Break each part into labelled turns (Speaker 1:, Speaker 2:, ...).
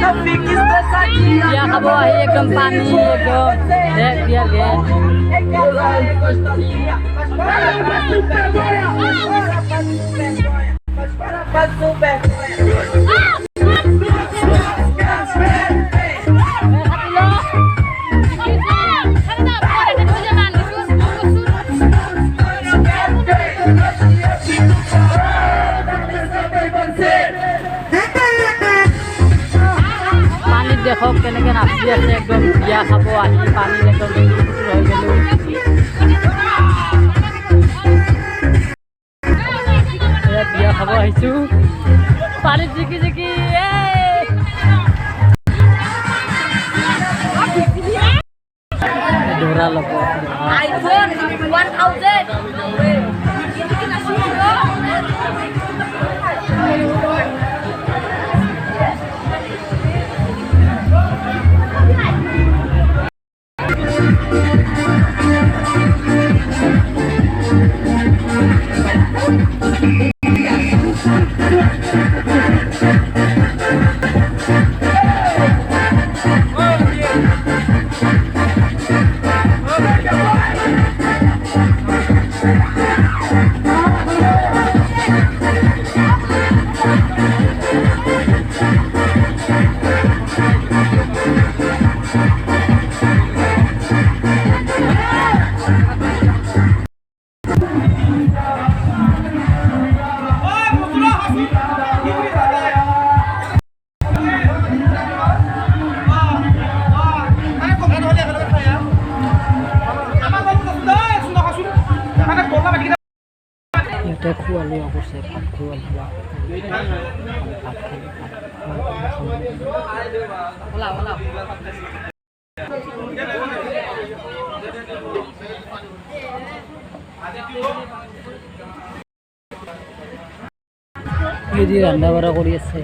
Speaker 1: Dia kabo एकदम पानी एकदम देख बियर गे देखो केनेके नाचि আছে একদম বিয়া খাব আহি পানী একদম হৈ গেল বিয়া খাব আহিছো পানী জিকি জিকি দৌৰা লব আইফোন แต่ขั้วเรือผู้เสพขั้วเรือผัดเข้มযদি রান্না বাড়া করি আছে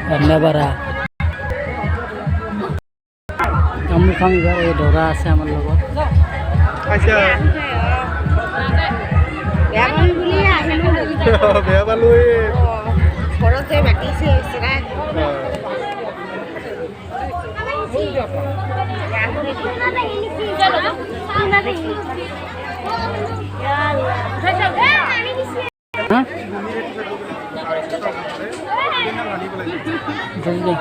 Speaker 1: রান্না বাড়া আমি খাম এবার এই ধরা আছে আমার লগত আচ্ছা বেয়াবান বুলি আহিলো বেয়াবালৈ ঘৰতে বাকিছে হৈছে না জলদি